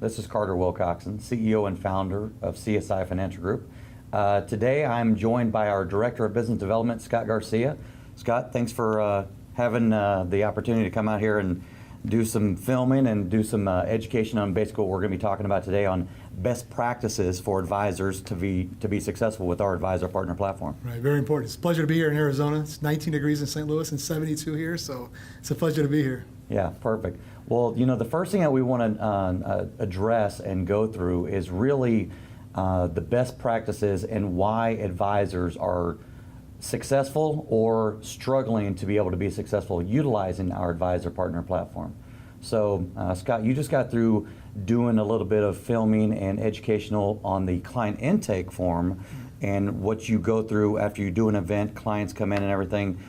This is Carter Wilcoxon, CEO and founder of CSI Financial Group. Today I'm joined by our Director of Business Development, Scott Garcia. Scott, thanks for having the opportunity to come out here and do some filming and do some education on basically what we're going to be talking about today on best practices for advisors to be successful with our advisor partner platform. Right, very important. It's a pleasure to be here in Arizona. It's 19 degrees in St. Louis and 72 here, so it's a pleasure to be here. Yeah, perfect. Well, you know, the first thing that we want to address and go through is really the best practices and why advisors are successful or struggling to be able to be successful utilizing our advisor partner platform. So Scott, you just got through doing a little bit of filming and educational on the client intake form and what you go through after you do an event, clients come in and everything.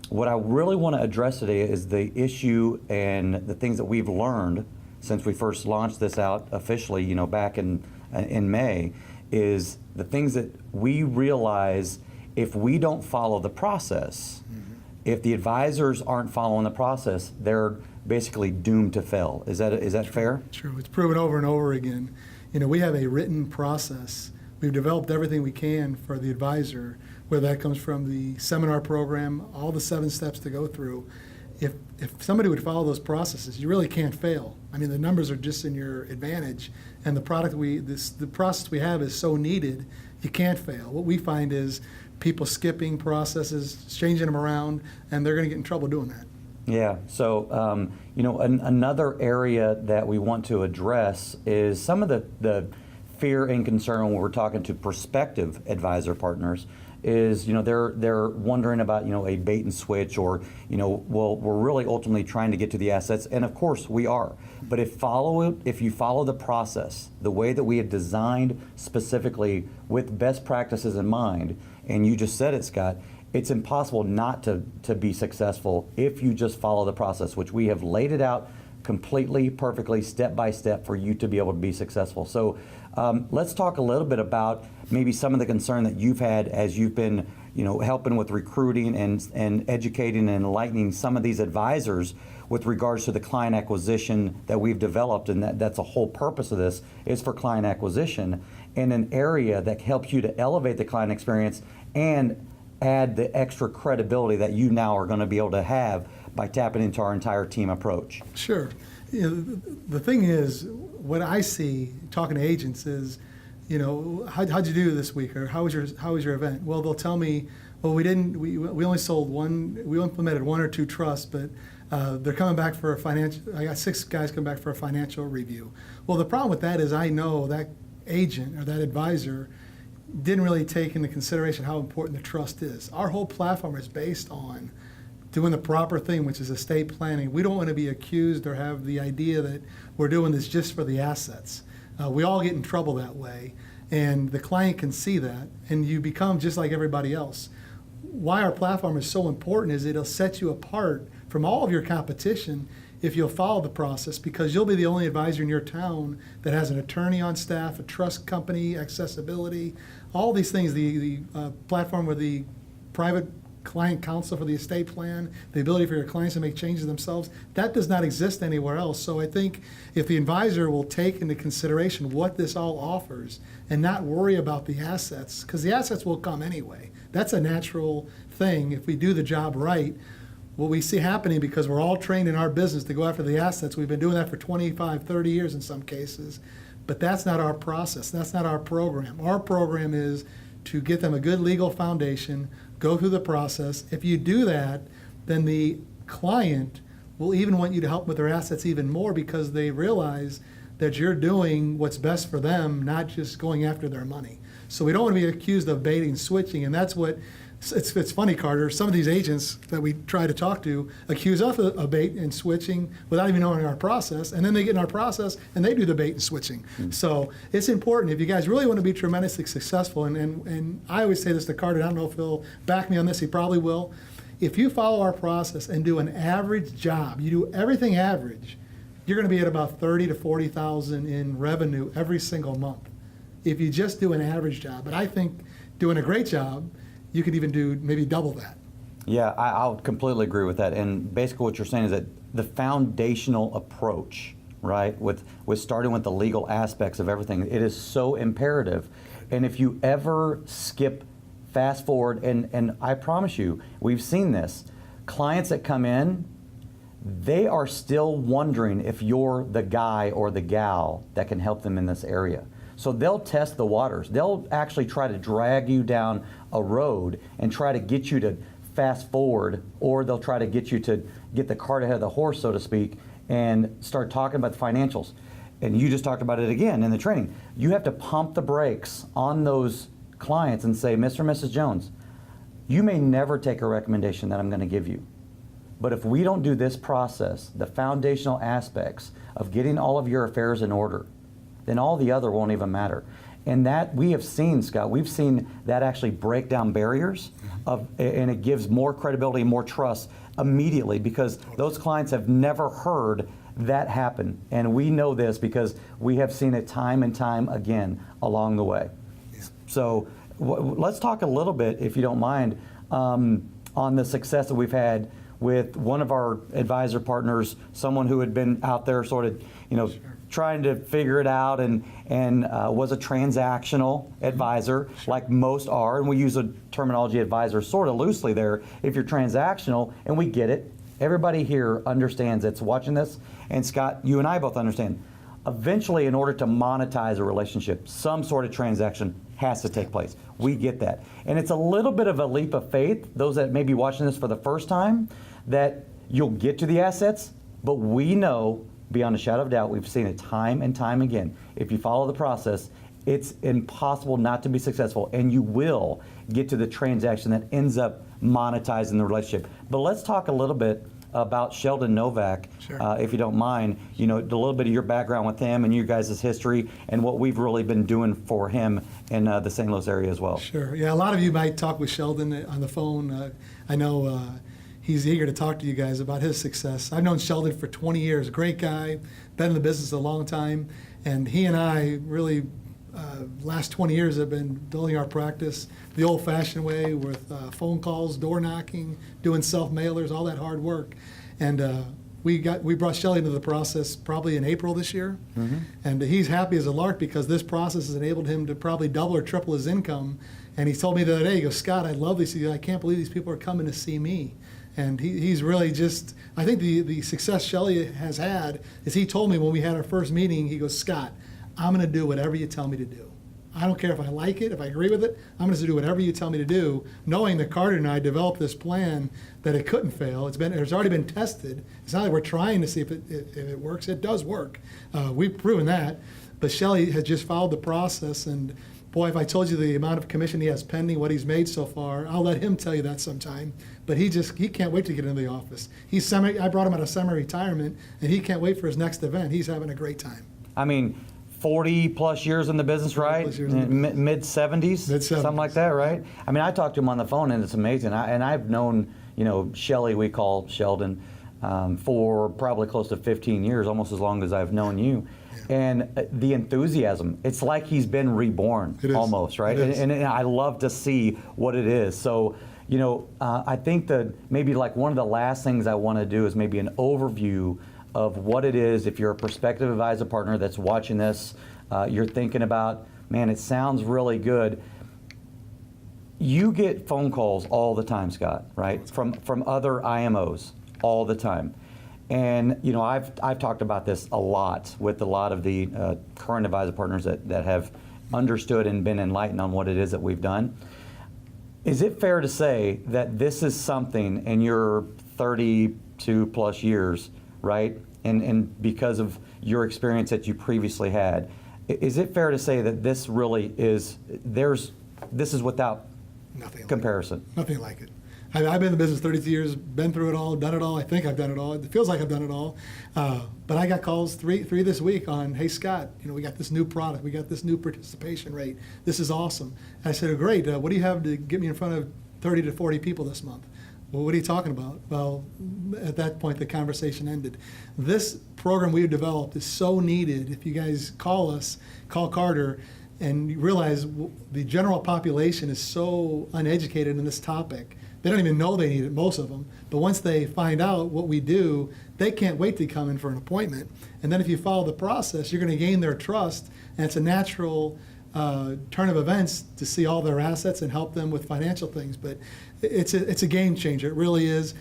What I really want to address today is the issue and the things that we've learned since we first launched this out officially, you know, back in May, is the things that we realize if we don't follow the process, if the advisors aren't following the process, they're basically doomed to fail. Is that fair? True. It's proven over and over again. You know, we have a written process. We've developed everything we can for the advisor, whether that comes from the seminar program, all the 7 steps to go through. If somebody would follow those processes, you really can't fail. I mean, the numbers are just in your advantage, and the process we have is so needed, you can't fail. What we find is people skipping processes, changing them around, and they're going to get in trouble doing that. Yeah, so you know, another area that we want to address is some of the fear and concern when we're talking to prospective advisor partners is, you know, they're wondering about, you know, a bait and switch, or, you know, well, we're really ultimately trying to get to the assets, and of course we are. But if you follow the process, the way that we have designed specifically with best practices in mind, and you just said it, Scott, it's impossible not to be successful if you just follow the process, which we have laid it out completely, perfectly, step by step for you to be able to be successful. So let's talk a little bit about maybe some of the concern that you've had as you've been, you know, helping with recruiting and educating and enlightening some of these advisors with regards to the client acquisition that we've developed, and that's the whole purpose of this is for client acquisition in an area that helps you to elevate the client experience and add the extra credibility that you now are going to be able to have by tapping into our entire team approach. Sure. You know, the thing is, what I see talking to agents is, you know, how'd you do this week, or how was your event? Well, they'll tell me, well, we only sold one, we implemented 1 or 2 trusts, but they're coming back for a financial. I got 6 guys coming back for a financial review. Well, the problem with that is I know that agent or that advisor didn't really take into consideration how important the trust is. Our whole platform is based on doing the proper thing, which is estate planning. We don't want to be accused or have the idea that we're doing this just for the assets. We all get in trouble that way, and the client can see that, and you become just like everybody else. Why our platform is so important is it'll set you apart from all of your competition if you'll follow the process, because you'll be the only advisor in your town that has an attorney on staff, a trust company, accessibility, all these things, the platform with the private client counsel for the estate plan, the ability for your clients to make changes themselves, that does not exist anywhere else. So I think if the advisor will take into consideration what this all offers and not worry about the assets, because the assets will come anyway. That's a natural thing if we do the job right. What we see happening, because we're all trained in our business to go after the assets, we've been doing that for 25, 30 years in some cases, but that's not our process, that's not our program. Our program is to get them a good legal foundation, go through the process. If you do that, then the client will even want you to help with their assets even more, because they realize that you're doing what's best for them, not just going after their money. So we don't want to be accused of baiting and switching, and that's what, it's funny, Carter, some of these agents that we try to talk to accuse us of bait and switching without even knowing our process, and then they get in our process and they do the bait and switching. So it's important, if you guys really want to be tremendously successful, and I always say this to Carter, I don't know if he'll back me on this, he probably will. If you follow our process and do an average job, you do everything average, you're going to be at about 30 to 40,000 in revenue every single month. If you just do an average job, but I think doing a great job, you could even do maybe double that. Yeah, I'll completely agree with that. And basically what you're saying is that the foundational approach right? With starting with the legal aspects of everything. It is so imperative. And if you ever skip, fast forward, and I promise you, we've seen this. Clients that come in, they are still wondering if you're the guy or the gal that can help them in this area. So they'll test the waters. They'll actually try to drag you down a road and try to get you to fast forward, or they'll try to get you to get the cart ahead of the horse, so to speak, and start talking about the financials. And you just talked about it again in the training. You have to pump the brakes on those clients and say, Mr. and Mrs. Jones, you may never take a recommendation that I'm going to give you. But if we don't do this process, the foundational aspects of getting all of your affairs in order, then all the other won't even matter. And that we have seen, Scott, we've seen that actually break down barriers and it gives more credibility, more trust immediately, because those clients have never heard that happen. And we know this because we have seen it time and time again along the way. Yeah. So let's talk a little bit, if you don't mind, on the success that we've had with one of our advisor partners, someone who had been out there sort of, Sure. trying to figure it out and was a transactional advisor, like most are, and we use a terminology advisor sort of loosely there if you're transactional, and we get it. Everybody here understands that's watching this, and Scott, you and I both understand. Eventually, in order to monetize a relationship, some sort of transaction has to take place. We get that. And it's a little bit of a leap of faith, those that may be watching this for the first time, that you'll get to the assets, but we know, beyond a shadow of doubt, we've seen it time and time again. If you follow the process, it's impossible not to be successful, and you will get to the transaction that ends up monetizing the relationship. But let's talk a little bit about Sheldon Novak, Sure. If you don't mind. A little bit of your background with him and you guys' history and what we've really been doing for him in the St. Louis area as well. Sure. Yeah, a lot of you might talk with Sheldon on the phone. I know he's eager to talk to you guys about his success. I've known Sheldon for 20 years. Great guy, been in the business a long time, and he and I really, last 20 years have been building our practice the old-fashioned way with phone calls, door knocking, doing self-mailers, all that hard work. And we brought Sheldon into the process probably in April this year, and he's happy as a lark because this process has enabled him to probably double or triple his income. And he told me the other day, he goes, Scott, I love this. I can't believe these people are coming to see me. And he's really just, I think the success Shelly has had is he told me when we had our first meeting, he goes, Scott, I'm going to do whatever you tell me to do. I don't care if I like it, if I agree with it, I'm going to do whatever you tell me to do, knowing that Carter and I developed this plan that it couldn't fail. It's already been tested. It's not like we're trying to see if it works. It does work. We've proven that. But Shelly has just followed the process, and boy, if I told you the amount of commission he has pending, what he's made so far, I'll let him tell you that sometime. But he can't wait to get into the office. I brought him out of semi-retirement, and he can't wait for his next event. He's having a great time. I mean, 40 plus years in the business, right? Mid 70s, something like that, right? I mean, I talked to him on the phone, and it's amazing. And I've known, Shelly, we call Sheldon, for probably close to 15 years, almost as long as I've known you. Yeah. And the enthusiasm, it's like he's been reborn almost, right? And I love to see what it is. So, I think that maybe like one of the last things I want to do is maybe an overview of what it is. If you're a prospective advisor partner that's watching this, you're thinking about, man, it sounds really good. You get phone calls all the time, Scott, right? From other IMOs all the time. And I've talked about this a lot with a lot of the current advisor partners that have understood and been enlightened on what it is that we've done. Is it fair to say that this is something in your 32 plus years, right? And because of your experience that you previously had, is it fair to say that this really is, this is without comparison? Nothing like it. I've been in the business 32 years, been through it all, done it all. I think I've done it all. It feels like I've done it all. But I got calls three this week on, hey, Scott, we got this new product. We got this new participation rate. This is awesome. And I said, oh, great. What do you have to get me in front of 30 to 40 people this month? Well, what are you talking about? Well, at that point, the conversation ended. This program we've developed is so needed. If you guys call Carter, and you realize the general population is so uneducated in this topic They don't even know they need it, most of them. But once they find out what we do, they can't wait to come in for an appointment. And then if you follow the process, you're going to gain their trust, and it's a natural turn of events to see all their assets and help them with financial things. But it's a game changer. It really is.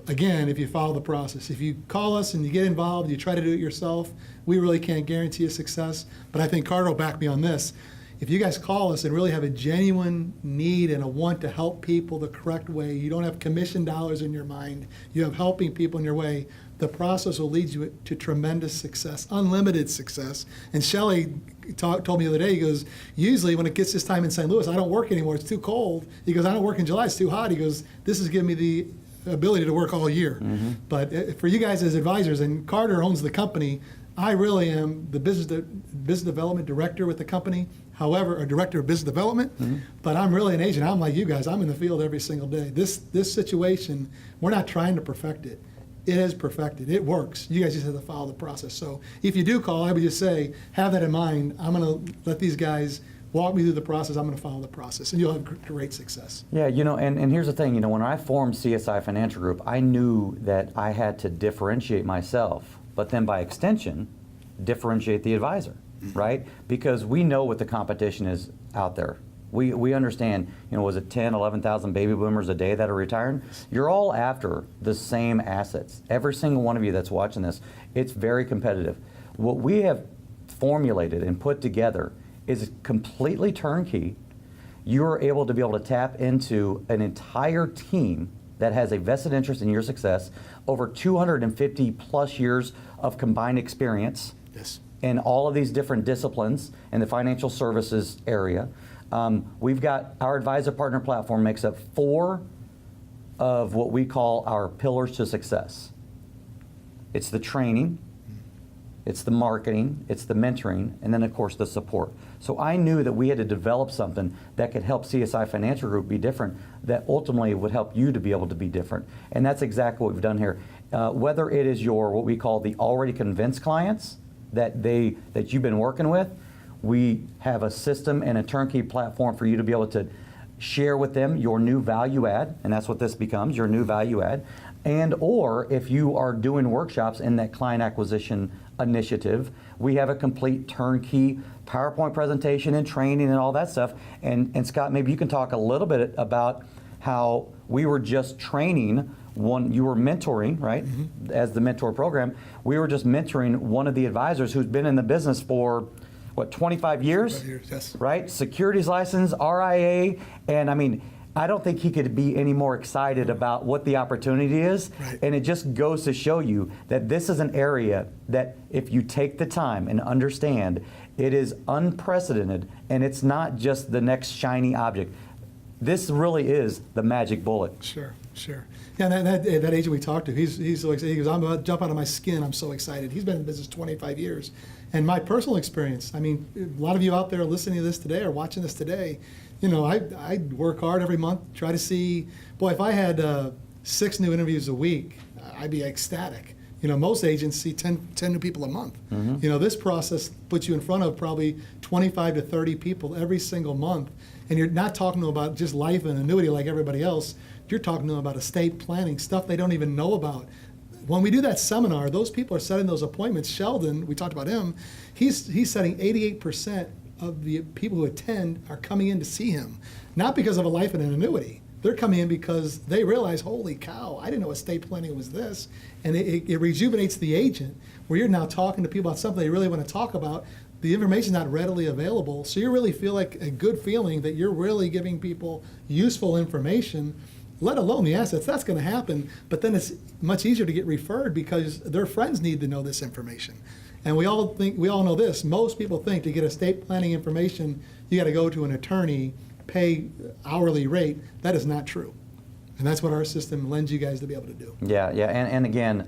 Again, if you follow the process. If you call us and you get involved, you try to do it yourself, we really can't guarantee a success. But I think Carter will back me on this. If you guys call us and really have a genuine need and a want to help people the correct way, you don't have commission dollars in your mind, you have helping people in your way, the process will lead you to tremendous success, unlimited success. And Shelley told me the other day, he goes, usually when it gets this time in St. Louis, I don't work anymore, it's too cold. He goes, I don't work in July, it's too hot. He goes, this has given me the ability to work all year. Mm-hmm. But for you guys as advisors, and Carter owns the company, I really am the business development director with the company. However, a director of business development, mm-hmm. but I'm really an agent. I'm like you guys. I'm in the field every single day. This situation, we're not trying to perfect it. It is perfected. It works. You guys just have to follow the process. So if you do call, I would just say, have that in mind. I'm going to let these guys walk me through the process. I'm going to follow the process, and you'll have great success. Yeah, and here's the thing. When I formed CSI Financial Group, I knew that I had to differentiate myself, but then by extension, differentiate the advisor. Right? Because we know what the competition is out there. We understand, was it 10, 11,000 baby boomers a day that are retiring? You're all after the same assets. Every single one of you that's watching this, it's very competitive. What we have formulated and put together is completely turnkey. You're able to tap into an entire team that has a vested interest in your success, over 250 plus years of combined experience. Yes. In all of these different disciplines in the financial services area. We've got our advisor partner platform makes up 4 of what we call our pillars to success. It's the training, it's the marketing, it's the mentoring, and then of course the support. So I knew that we had to develop something that could help CSI Financial Group be different, that ultimately would help you to be able to be different. And that's exactly what we've done here. Whether it is your, what we call the already convinced clients, that you've been working with, we have a system and a turnkey platform for you to be able to share with them your new value add, and that's what this becomes, your new value add. And or if you are doing workshops in that client acquisition initiative, we have a complete turnkey PowerPoint presentation and training and all that stuff. And Scott, maybe you can talk a little bit about how we were just training you were mentoring, right? Mm-hmm. As the mentor program, we were just mentoring one of the advisors who's been in the business for, 25 years? 25 years, yes. Right? Securities license, RIA, and I don't think he could be any more excited about what the opportunity is. Right. And it just goes to show you that this is an area that if you take the time and understand, it is unprecedented, and it's not just the next shiny object. This really is the magic bullet. Sure. Yeah, that agent we talked to, he's so excited. He goes, I'm about to jump out of my skin. I'm so excited. He's been in business 25 years. And my personal experience, a lot of you out there listening to this today or watching this today, I work hard every month, try to see, if I had 6 new interviews a week, I'd be ecstatic. Most agents see 10 new people a month. Mm-hmm. This process puts you in front of probably 25 to 30 people every single month. And you're not talking to them about just life and annuity like everybody else. You're talking to them about estate planning, stuff they don't even know about. When we do that seminar, those people are setting those appointments. Sheldon, we talked about him, he's setting 88% of the people who attend are coming in to see him. Not because of a life and an annuity. They're coming in because they realize, holy cow, I didn't know estate planning was this. And it rejuvenates the agent, where you're now talking to people about something they really want to talk about. The information's not readily available, so you really feel like a good feeling that you're really giving people useful information, let alone the assets. That's going to happen, but then it's much easier to get referred because their friends need to know this information. And we all know this. Most people think to get estate planning information, you got to go to an attorney, pay hourly rate. That is not true. And that's what our system lends you guys to be able to do. Yeah, and again,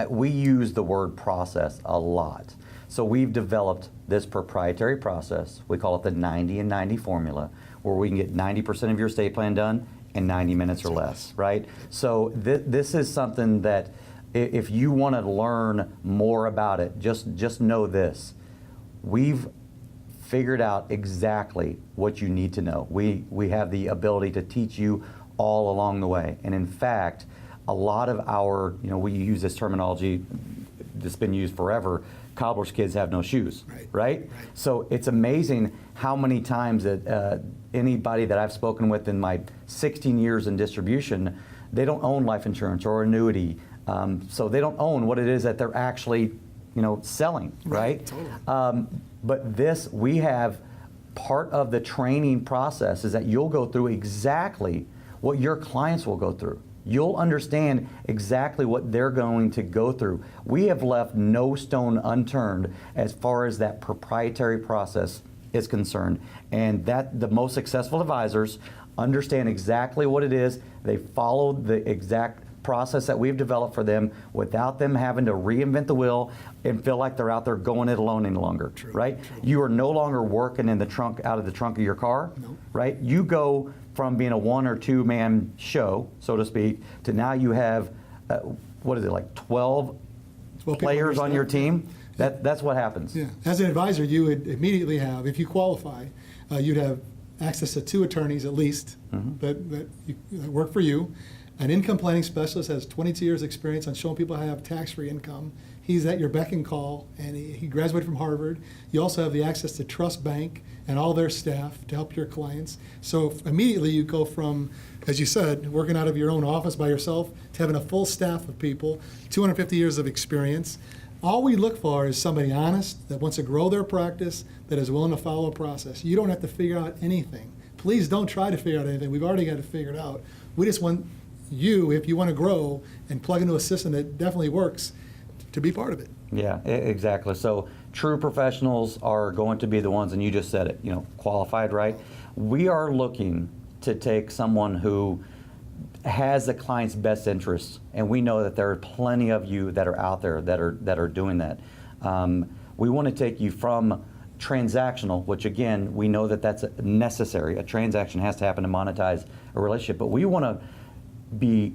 we use the word process a lot. So we've developed this proprietary process. We call it the 90 and 90 formula, where we can get 90% of your estate plan done in 90 minutes or less, right? So this is something that if you want to learn more about it, just know this. We've figured out exactly what you need to know. We have the ability to teach you all along the way. And in fact, a lot of our, we use this terminology that's been used forever, cobbler's kids have no shoes, right? So it's amazing how many times that anybody that I've spoken with in my 16 years in distribution, they don't own life insurance or annuity. So they don't own what it is that they're actually, selling, right? Totally. But we have part of the training process is that you'll go through exactly what your clients will go through. You'll understand exactly what they're going to go through. We have left no stone unturned as far as that proprietary process is concerned. And that the most successful advisors understand exactly what it is. They follow the exact process that we've developed for them without them having to reinvent the wheel and feel like they're out there going it alone any longer, right? You are no longer working in the trunk, out of the trunk of your car, right? You go from being a 1 or 2 man show, so to speak, to now you have, 12 players on your team? That's what happens. Yeah. As an advisor, you would immediately have, if you qualify, you'd have access to 2 attorneys at least that work for you. An income planning specialist has 22 years experience on showing people how to have tax-free income. He's at your beck and call, and he graduated from Harvard. You also have the access to Trust Bank and all their staff to help your clients. So immediately you go from, as you said, working out of your own office by yourself to having a full staff of people, 250 years of experience. All we look for is somebody honest that wants to grow their practice, that is willing to follow a process. You don't have to figure out anything. Please don't try to figure out anything. We've already got it figured out. We just want you, if you want to grow and plug into a system that definitely works, to be part of it. Yeah, exactly. So true professionals are going to be the ones, and you just said it, qualified, right? We are looking to take someone who has the client's best interests, and we know that there are plenty of you that are out there that are doing that. We want to take you from transactional, which again, we know that that's necessary. A transaction has to happen to monetize a relationship, but we want to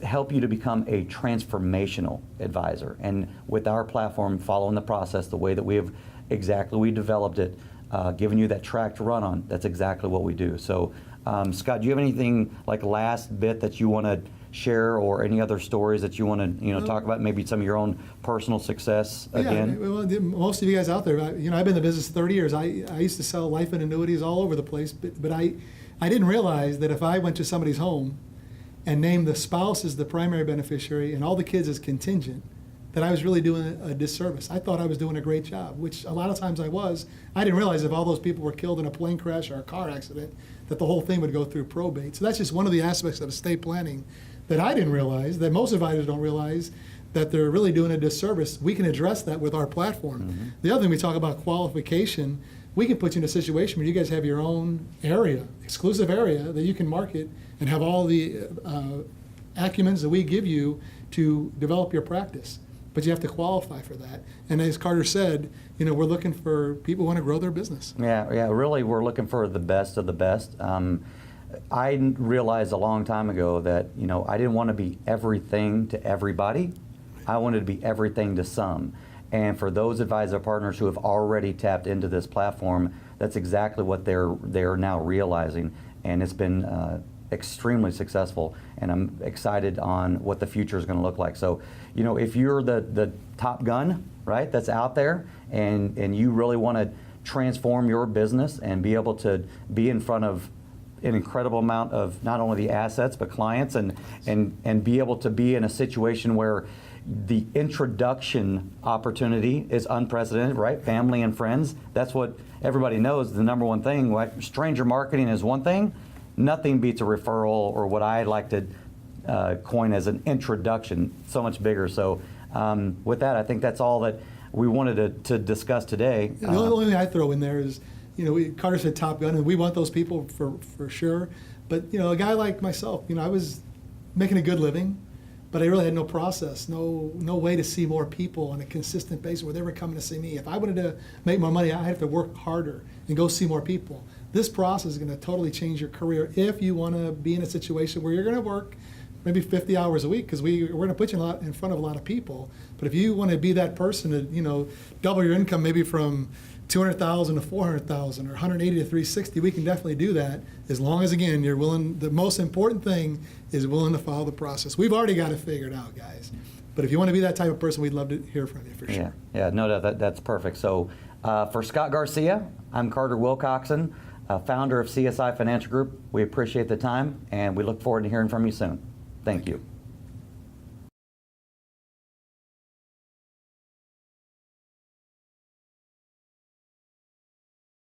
help you to become a transformational advisor. And with our platform, following the process the way that we developed it, giving you that track to run on, that's exactly what we do. So Scott, do you have anything like last bit that you want to share, or any other stories that you want to talk about, maybe some of your own personal success again? Yeah, well, most of you guys out there, I've been in the business 30 years. I used to sell life and annuities all over the place, but I didn't realize that if I went to somebody's home and named the spouse as the primary beneficiary and all the kids as contingent, that I was really doing a disservice. I thought I was doing a great job, which a lot of times I was. I didn't realize if all those people were killed in a plane crash or a car accident, that the whole thing would go through probate. So that's just one of the aspects of estate planning that I didn't realize, that most advisors don't realize, that they're really doing a disservice. We can address that with our platform. The other thing, we talk about qualification. We can put you in a situation where you guys have your own area, exclusive area that you can market and have all the acumens that we give you to develop your practice. But you have to qualify for that. And as Carter said, we're looking for people who want to grow their business. Yeah, really, we're looking for the best of the best. I realized a long time ago that, I didn't want to be everything to everybody. I wanted to be everything to some. And for those advisor partners who have already tapped into this platform, that's exactly what they're now realizing. And it's been extremely successful, and I'm excited on what the future is going to look like. So, if you're the top gun, right, that's out there, and you really want to transform your business and be able to be in front of an incredible amount of not only the assets but clients, and be able to be in a situation where the introduction opportunity is unprecedented, right? Family and friends, that's what everybody knows, the number one thing. Right? Stranger marketing is one thing. Nothing beats a referral, or what I like to coin as an introduction, so much bigger. So with that, I think that's all that we wanted to discuss today. The only thing I throw in there is, Carter said Top Gun, and we want those people for sure. But, a guy like myself, I was making a good living, but I really had no process, no way to see more people on a consistent basis where they were coming to see me. If I wanted to make more money, I had to work harder and go see more people. This process is going to totally change your career if you want to be in a situation where you're going to work maybe 50 hours a week, because we're going to put you in front of a lot of people. But if you want to be that person to, double your income maybe from 200,000 to 400,000 or 180 to 360, we can definitely do that as long as, again, you're willing. The most important thing is willing to follow the process. We've already got it figured out, guys. But if you want to be that type of person, we'd love to hear from you for sure. Yeah, no, that's perfect. So for Scott Garcia, I'm Carter Wilcoxon, founder of CSI Financial Group. We appreciate the time, and we look forward to hearing from you soon. Thank you.